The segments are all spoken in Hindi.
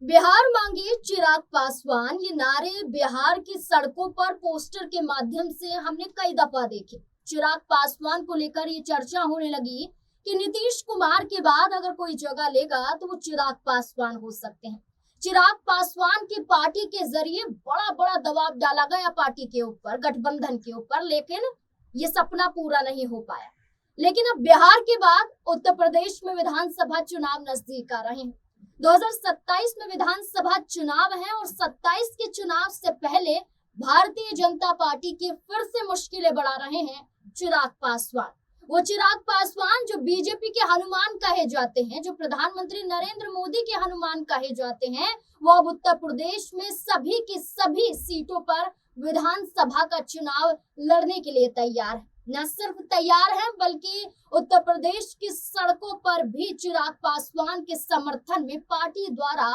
बिहार मांगे चिराग पासवान, ये नारे बिहार की सड़कों पर पोस्टर के माध्यम से हमने कई दफा देखे। चिराग पासवान को लेकर ये चर्चा होने लगी कि नीतीश कुमार के बाद अगर कोई जगह लेगा तो वो चिराग पासवान हो सकते हैं। चिराग पासवान की पार्टी के जरिए बड़ा बड़ा दबाव डाला गया पार्टी के ऊपर, गठबंधन के ऊपर, लेकिन ये सपना पूरा नहीं हो पाया। लेकिन अब बिहार के बाद उत्तर प्रदेश में विधानसभा चुनाव नजदीक आ रहे हैं। 2027 में विधानसभा चुनाव है और 27 के चुनाव से पहले भारतीय जनता पार्टी की फिर से मुश्किलें बढ़ा रहे हैं चिराग पासवान। वो चिराग पासवान जो बीजेपी के हनुमान कहे जाते हैं, जो प्रधानमंत्री नरेंद्र मोदी के हनुमान कहे जाते हैं, वो अब उत्तर प्रदेश में सभी की सभी सीटों पर विधानसभा का चुनाव लड़ने के लिए तैयार है। न सिर्फ तैयार हैं बल्कि उत्तर प्रदेश की सड़कों पर भी चिराग पासवान के समर्थन में पार्टी द्वारा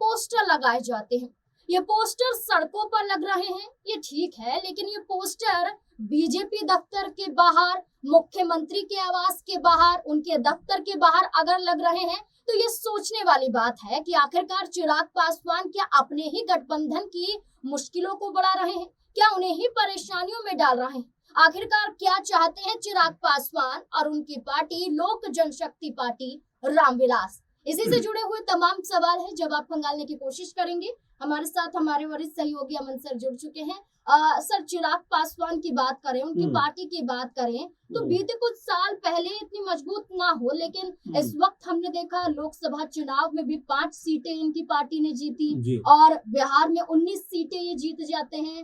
पोस्टर लगाए जाते हैं। ये पोस्टर सड़कों पर लग रहे हैं, ये ठीक है, लेकिन ये पोस्टर बीजेपी दफ्तर के बाहर, मुख्यमंत्री के आवास के बाहर, उनके दफ्तर के बाहर अगर लग रहे हैं तो ये सोचने वाली बात है कि आखिरकार चिराग पासवान क्या अपने ही गठबंधन की मुश्किलों को बढ़ा रहे हैं, क्या उन्हें ही परेशानियों में डाल रहे हैं। आखिरकार क्या चाहते हैं चिराग पासवान और उनकी पार्टी लोक जनशक्ति पार्टी रामविलास। इसी से जुड़े हुए तमाम सवाल है, जवाब खंगालने की कोशिश करेंगे। हमारे साथ हमारे वरिष्ठ सहयोगी अमन सर जुड़ चुके हैं। सर, चिराग पासवान की बात करें, उनकी पार्टी की बात करें तो बीते कुछ साल पहले इतनी मजबूत ना हो, लेकिन इस वक्त हमने देखा लोकसभा चुनाव में भी 5 सीटें इनकी पार्टी ने जीती और बिहार में 19 सीटें ये जीत जाते हैं।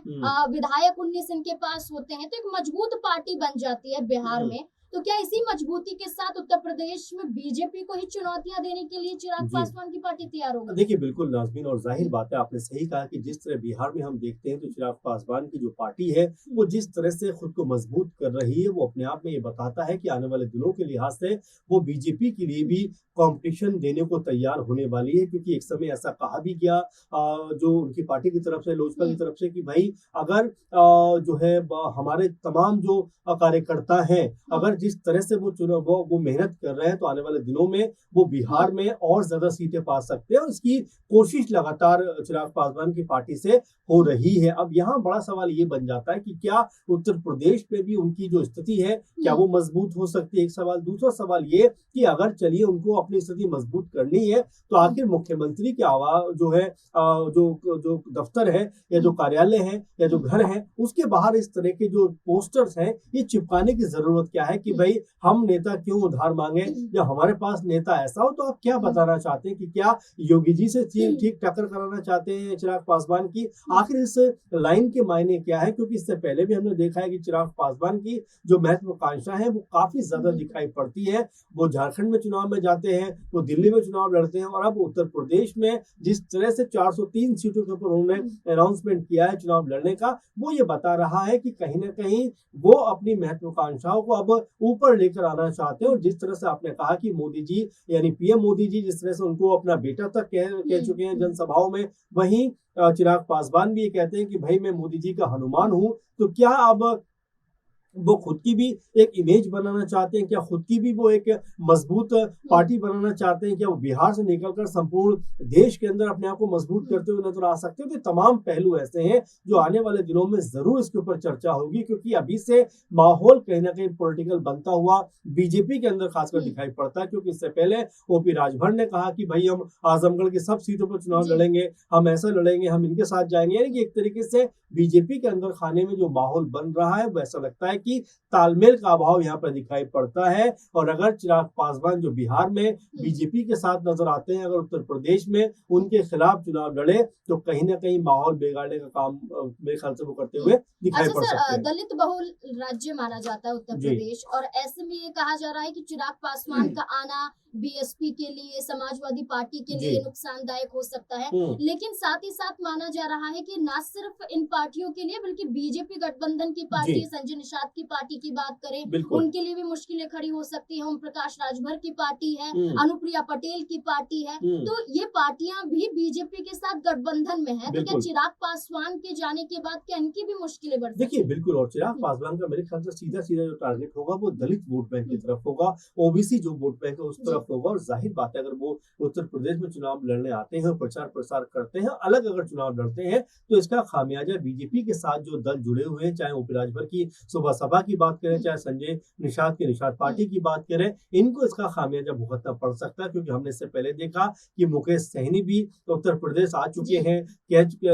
विधायक 19 इनके पास होते हैं, तो एक मजबूत पार्टी बन जाती है बिहार में। तो क्या इसी मजबूती के साथ उत्तर प्रदेश में बीजेपी को ही चुनौतियां देने के लिए चिराग पासवान की पार्टी तैयार होगी? देखिए, बिल्कुल नाज़मीन, और जाहिर बात है, आपने सही कहा कि जिस तरह बिहार में हम देखते हैं तो चिराग पासवान की जो पार्टी है वो जिस तरह से खुद को मजबूत कर रही है, वो अपने आप में ये बताता है कि आने वाले दिनों के लिहाज से वो बीजेपी के लिए भी कंपटीशन देने को तैयार होने वाली है। क्योंकि एक समय ऐसा कहा भी गया जो उनकी पार्टी की तरफ से, लोजपा की तरफ से, कि भाई अगर जो है हमारे तमाम जो कार्यकर्ता हैं, अगर जिस तरह से वो मेहनत कर रहे हैं तो आने वाले दिनों में वो बिहार में और ज्यादा सीटें पा सकते हैं, और इसकी कोशिश लगातार चिराग पासवान की पार्टी से हो रही है। अब यहाँ बड़ा सवाल ये बन जाता है कि क्या उत्तर प्रदेश में भी उनकी जो स्थिति है क्या वो मजबूत हो सकती है, एक सवाल। दूसरा सवाल ये कि अगर चलिए उनको अपनी स्थिति मजबूत करनी है तो आखिर मुख्यमंत्री के आवाज जो है, जो दफ्तर है या जो कार्यालय है या जो घर है, उसके बाहर इस तरह के जो पोस्टर्स हैं ये चिपकाने की जरूरत क्या है कि भाई हम नेता क्यों उधार मांगे, या हमारे पास नेता ऐसा हो। तो आप क्या बताना चाहते हैं कि क्या योगी जी से ठीक टक्कर कराना चाहते हैं चिराग पासवान की? आखिर इस लाइन के मायने क्या है? क्योंकि इससे पहले भी हमने देखा है कि चिराग पासवान की जो महत्वाकांक्षा है वो काफी ज्यादा दिखाई पड़ती है। वो झारखंड में चुनाव में जाते हैं, वो दिल्ली में चुनाव लड़ते हैं, और अब उत्तर प्रदेश में जिस तरह से 403 सीटों के ऊपर उन्होंने अनाउंसमेंट किया है चुनाव लड़ने का, वो ये बता रहा है कि कहीं ना कहीं वो अपनी महत्वाकांक्षाओं को अब ऊपर लेकर आना चाहते हैं। और जिस तरह से आपने कहा कि मोदी जी यानी पीएम मोदी जी जिस तरह से उनको अपना बेटा तक कह चुके हैं जनसभाओं में, वहीं चिराग पासवान भी ये कहते हैं कि भाई मैं मोदी जी का हनुमान हूं। तो क्या अब वो खुद की भी एक इमेज बनाना चाहते हैं? क्या खुद की भी वो एक मजबूत पार्टी बनाना चाहते हैं? क्या वो बिहार से निकलकर संपूर्ण देश के अंदर अपने आप को मजबूत करते हुए नजर आ सकते हैं? तो तमाम पहलू ऐसे हैं जो आने वाले दिनों में जरूर इसके ऊपर चर्चा होगी, क्योंकि अभी से माहौल कहीं ना कहीं पॉलिटिकल बनता हुआ बीजेपी के अंदर खासकर दिखाई पड़ता है। क्योंकि इससे पहले ओपी राजभर ने कहा कि भाई हम आजमगढ़ की सब सीटों पर चुनाव लड़ेंगे, हम ऐसा लड़ेंगे, हम इनके साथ जाएंगे। यानी कि एक तरीके से बीजेपी के अंदर खाने में जो माहौल बन रहा है वैसा लगता है कि तालमेल का अभाव यहाँ पर दिखाई पड़ता है। और अगर चिराग पासवान जो बिहार में बीजेपी के साथ नजर आते हैं, अगर उत्तर प्रदेश में उनके खिलाफ चुनाव लड़े तो कहीं ना कहीं माहौल बिगाड़ने का काम मेरे ख्याल से वो करते हुए दिखाई पड़ सकते हैं। दलित बहुल राज्य माना जाता है उत्तर प्रदेश, और ऐसे में ये कहा जा रहा है कि चिराग पासवान का आना बीएसपी के लिए, समाजवादी पार्टी के लिए नुकसानदायक हो सकता है। लेकिन साथ ही साथ माना जा रहा है कि न सिर्फ इन पार्टियों के लिए बल्कि बीजेपी गठबंधन की पार्टी, संजय निषाद की पार्टी की बात करें, बिल्कुल। उनके लिए भी मुश्किलें खड़ी हो सकती है। ओम प्रकाश राजभर की पार्टी है, अनुप्रिया पटेल की पार्टी है, तो ये पार्टियां भी बीजेपी के साथ गठबंधन में है। तो क्या बिल्कुल। चिराग पासवान के जाने के बाद क्या इनकी भी मुश्किलें बढ़ सकती देखिए, हैं? बिल्कुल, और चिराग पासवान का मेरे ख्याल से सीधा-सीधा जो टारगेट होगा वो दलित वोट बैंक की तरफ होगा, ओबीसी जो वोट बैंक है उस जी। तरफ होगा, और ज़ाहिर बात है अगर वो उत्तर प्रदेश में चुनाव लड़ने आते हैं और प्रचार-प्रसार करते हैं, अलग अगर चुनाव लड़ते हैं, तो इसका खामियाजा बीजेपी के साथ जो दल जुड़े हुए हैं, चाहे ओपी राजभर की सुबह सभा की बात करें, चाहे संजय निषाद की निषाद पार्टी की बात करें, इनको इसका खामियाजा भुगतना पड़ सकता है, क्योंकि हमने इससे पहले देखा कि मुकेश सहनी भी उत्तर प्रदेश आ चुके जी। हैं,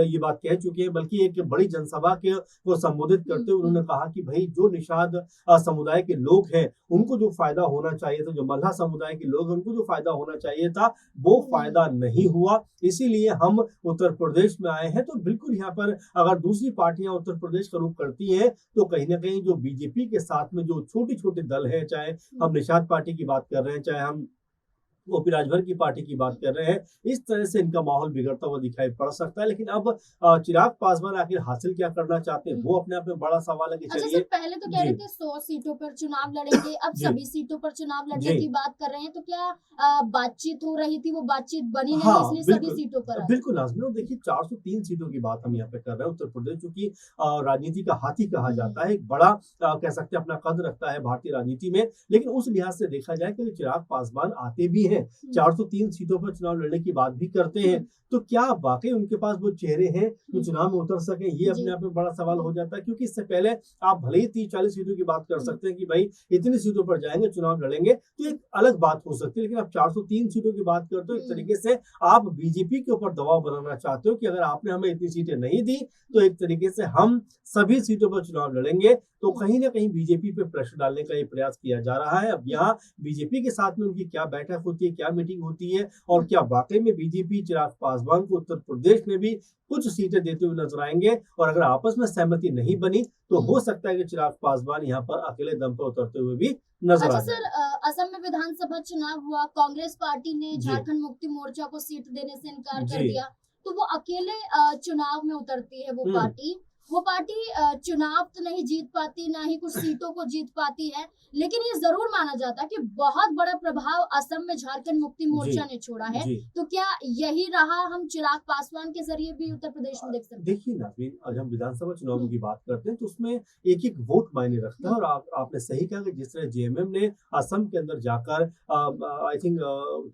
ये बात कह चुके हैं, बल्कि एक बड़ी जनसभा को संबोधित करते हुए उन्होंने कहा कि भाई जो निषाद समुदाय के लोग हैं उनको जो फायदा होना चाहिए था, जो मल्लाह समुदाय के लोग हैं उनको जो फायदा होना चाहिए था, वो फायदा नहीं हुआ, इसीलिए हम उत्तर प्रदेश में आए हैं। तो बिल्कुल यहाँ पर अगर दूसरी पार्टियां उत्तर प्रदेश का रुख करती हैं, तो कहीं ना कहीं जो बीजेपी के साथ में जो छोटे छोटे दल हैं, चाहे हम निषाद पार्टी की बात कर रहे हैं, चाहे हम ओपी राजभर की पार्टी की बात कर रहे हैं, इस तरह से इनका माहौल बिगड़ता हुआ दिखाई पड़ सकता है। लेकिन अब चिराग पासवान आखिर हासिल क्या करना चाहते हैं, वो अपने आप में बड़ा सवाल है कि अच्छा सर, चलिए। पहले तो कह रहे जी, थे 100 सीटों पर चुनाव लड़ेंगे, अब जी, सभी सीटों पर चुनाव लड़ने जी। की बात कर रहे हैं, तो क्या बातचीत हो रही थी, वो बातचीत बनी नहीं, हाँ, इसलिए सभी बिल्कुल। सीटों पर आए? बिल्कुल नाज़मीन, और देखिए 403 सीटों की बात हम यहाँ पे कर रहे हैं। उत्तर प्रदेश जो कि राजनीति का हाथी कहा जाता है, एक बड़ा कह सकते हैं अपना कद रखता है भारतीय राजनीति में। लेकिन उस लिहाज से देखा जाए कि चिराग पासवान आते भी हैं, 403 सीटों पर चुनाव लड़ने की बात भी करते हैं, तो क्या वाक़ई उनके पास वो चेहरे हैं जो चुनाव में उतर सकें? ये अपने जी। आप में बड़ा सवाल हो जाता है, क्योंकि इससे पहले आप भले ही 30-40 सीटों की बात कर सकते हैं कि भाई इतनी सीटों पर जाएँगे, चुनाव लड़ेंगे, तो एक अलग बात हो सकती है। लेकिन आप 403 सीटों की बात करते हो, एक तरीके से आप बीजेपी के ऊपर दबाव बनाना चाहते हो कि अगर आपने हमें इतनी सीटें नहीं दी, तो एक तरीके से हम सभी सीटों पर चुनाव लड़ेंगे। तो कहीं न कहीं बीजेपी पे प्रेशर डालने का ये प्रयास किया जा रहा है। अब यहाँ बीजेपी के साथ में उनकी क्या बैठक होती है, क्या मीटिंग होती है, और क्या वाक़ई में बीजेपी चिराग पासवान को उत्तर प्रदेश में भी कुछ सीटें देते हुए नज़र आएँगे, और अगर आपस में सहमति नहीं बनी, तो हो सकता है कि चिराग पासवान यहाँ पर अकेले दम पर उतरते हुए भी नज़र अच्छा आ सर, जाएँ। असम में विधानसभा चुनाव हुआ, कांग्रेस पार्टी ने जी, झारखंड मुक्ति मोर्चा को सीट देने से इनकार कर जी। दिया, तो वो अकेले चुनाव में उतरती है हुँ, वो पार्टी चुनाव तो नहीं जीत पाती, ना ही कुछ सीटों को जीत पाती है, लेकिन ये जरूर माना जाता है कि बहुत बड़ा प्रभाव असम में झारखंड मुक्ति जी, मोर्चा ने छोड़ा है। जी। तो क्या यही रहा हम चिराग पासवान के जरिए भी उत्तर प्रदेश में देख सकते हैं? देखिए नाज़रीन, आज हम विधानसभा चुनावों की बात करते हैं, तो उसमें एक-एक वोट मायने रखता है, और आपने सही कहा कि जिस तरह जेएमएम ने असम के अंदर जाकर आई थिंक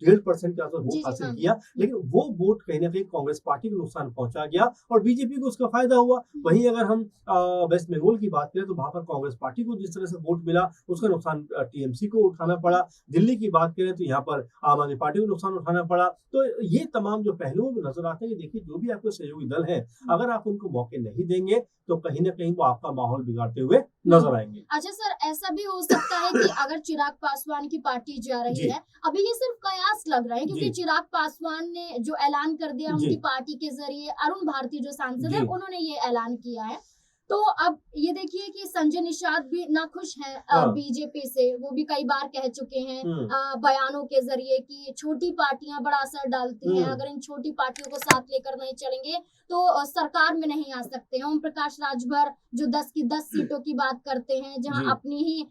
1.5% के आसपास जी वोट जी हासिल हाँ। किया, लेकिन वो वोट कहीं न कहीं कांग्रेस पार्टी को नुकसान पहुँचा गया और बीजेपी को उसका फ़ायदा हुआ। वहीं अगर हम वेस्ट बंगाल की बात करें, तो वहाँ पर कांग्रेस पार्टी को जिस तरह से वोट मिला, उसका नुकसान टीएमसी को उठाना पड़ा। दिल्ली की बात करें, तो यहाँ पर आम आदमी पार्टी को नुकसान उठाना पड़ा। तो ये तमाम जो पहलुओं में नज़र आते हैं कि देखिए, जो भी आपके सहयोगी दल हैं, अगर आप उनको मौके नहीं देंगे, तो कहीं न कहीं वो आपका माहौल बिगाड़ते हुए नज़र आएँगे। अच्छा सर, ऐसा भी हो सकता है कि अगर चिराग पासवान की पार्टी जा रही जी, है, अभी ये सिर्फ कयास लग रहा है, क्योंकि जी, चिराग पासवान ने जो ऐलान कर दिया जी, उनकी पार्टी के जरिए, अरुण भारती जो सांसद है जी, उन्होंने ये ऐलान किया है। तो अब ये देखिए कि संजय निषाद भी नाखुश हैं हाँ, बीजेपी से, वो भी कई बार कह चुके हैं हुँ, बयानों के जरिए कि छोटी पार्टियां बड़ा असर डालती हैं, हुँ, अगर इन छोटी पार्टियों को साथ लेकर नहीं चलेंगे तो सरकार में नहीं आ सकते हैं। ओम प्रकाश राजभर जो 10 की 10 सीटों की बात करते हैं, जहां जी। अपनी ही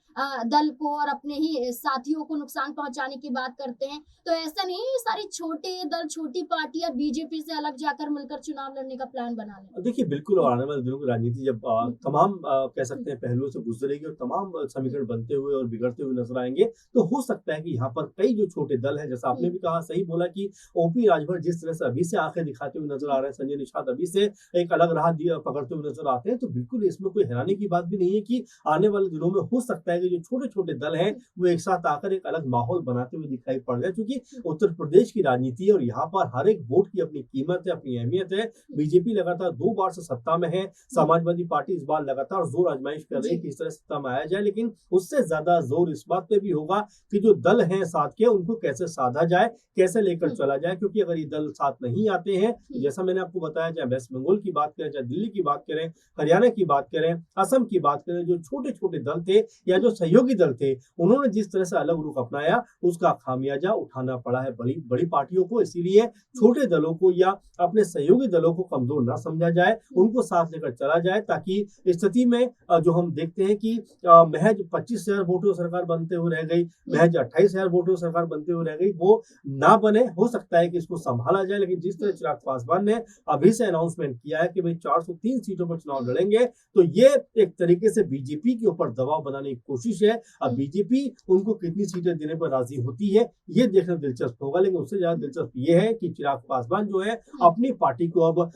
दल को और अपने ही साथियों को नुकसान पहुंचाने की बात करते हैं, तो ऐसा नहीं है ये सारी छोटे दल, छोटी पार्टियां बीजेपी से अलग जाकर मिलकर चुनाव लड़ने का प्लान बना लें? देखिए, बिल्कुल, और आने वाले दिनों की राजनीति जब तमाम कह सकते हैं पहलुओं से गुज़रेगी और तमाम समीकरण बनते हुए और बिगड़ते हुए नज़र आएँगे, तो हो सकता है कि यहाँ पर कई जो छोटे दल हैं, जैसा आपने भी कहा, सही बोला कि ओपी राजभर जिस तरह से अभी से आँखें दिखाते हुए नज़र आ रहे हैं, संजय निषाद अभी से एक अलग राह दिया पकड़ते हुए नज़र आते हैं, तो बिल्कुल इसमें कोई हैरानी की बात भी नहीं है कि आने वाले दिनों में हो सकता है कि जो छोटे-छोटे दल हैं, वो एक साथ आकर एक अलग माहौल बनाते हुए दिखाई पड़ जाए। क्योंकि उत्तर प्रदेश की राजनीति है और यहाँ पर हर एक वोट की अपनी कीमत है, अपनी अहमियत है। बीजेपी लगातार 2 बार से सत्ता में है, समाजवादी पार्टी इस बार लगातार जोर आजमाइश कर रही है कि इस तरह सत्ता में आया जाए, लेकिन उससे ज़्यादा जोर इस बात पे भी होगा कि जो दल हैं साथ के, उनको कैसे साधा जाए, कैसे लेकर चला जाए। क्योंकि अगर ये दल साथ नहीं आते हैं, तो जैसा मैंने आपको बताया, चाहे वेस्ट बंगाल की बात करें, चाहे दिल्ली की बात करें, हरियाणा की बात करें, असम की बात करें, जो छोटे-छोटे दल थे या जो सहयोगी दल थे, उन्होंने जिस तरह से अलग रुख अपनाया, उसका खामियाजा उठाना पड़ा है बड़ी बड़ी पार्टियों को। इसीलिए छोटे दलों को या अपने सहयोगी दलों को कमजोर ना समझा जाए, उनको साथ लेकर चला जाए, ताकि की स्थिति में जो हम देखते हैं कि महज 25,000 वोटों से सरकार बनते हुए रह गई, महज 28,000 वोटों से सरकार बनते हुए रह गई, वो ना बने। हो सकता है कि इसको संभाला जाए, लेकिन जिस तरह चिराग पासवान ने अभी से अनाउंसमेंट किया है कि भाई 403 सीटों पर चुनाव लड़ेंगे, तो ये एक तरीके से बीजेपी के ऊपर दबाव बनाने की कोशिश है। अब बीजेपी उनको कितनी सीटें देने पर राजी होती है, ये देखना दिलचस्प होगा। लेकिन उससे ज्यादा दिलचस्प ये है कि चिराग पासवान जो है अपनी पार्टी को अब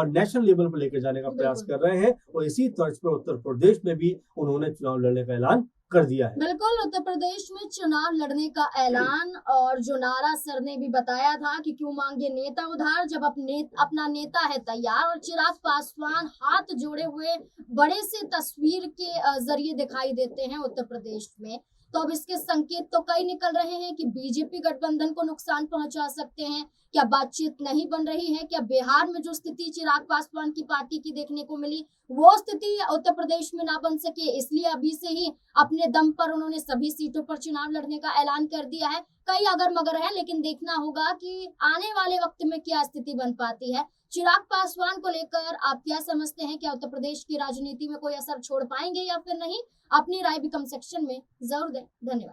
नेशनल लेवल पर लेकर जाने का प्रयास कर रहे हैं, और इसी तर्ज पर उत्तर प्रदेश में भी उन्होंने चुनाव लड़ने का ऐलान कर दिया है। बिल्कुल, उत्तर प्रदेश में चुनाव लड़ने का ऐलान, और जो नारा सर ने भी बताया था कि क्यों मांगे नेता उधार जब अपना नेता है तैयार, और चिराग पासवान हाथ जोड़े हुए बड़े से तस्वीर के जरिए दिखाई देते हैं उत्तर प्रदेश में। तो अब इसके संकेत तो कई निकल रहे हैं कि बीजेपी गठबंधन को नुकसान पहुंचा सकते हैं। क्या बातचीत नहीं बन रही है? क्या बिहार में जो स्थिति चिराग पासवान की पार्टी की देखने को मिली, वो स्थिति उत्तर प्रदेश में ना बन सके, इसलिए अभी से ही अपने दम पर उन्होंने सभी सीटों पर चुनाव लड़ने का ऐलान कर दिया है? कई अगर मगर है, लेकिन देखना होगा कि आने वाले वक्त में क्या स्थिति बन पाती है। चिराग पासवान को लेकर आप क्या समझते हैं? क्या उत्तर प्रदेश की राजनीति में कोई असर छोड़ पाएंगे या फिर नहीं? अपनी राय भी कमेंट सेक्शन में जरूर दें। धन्यवाद।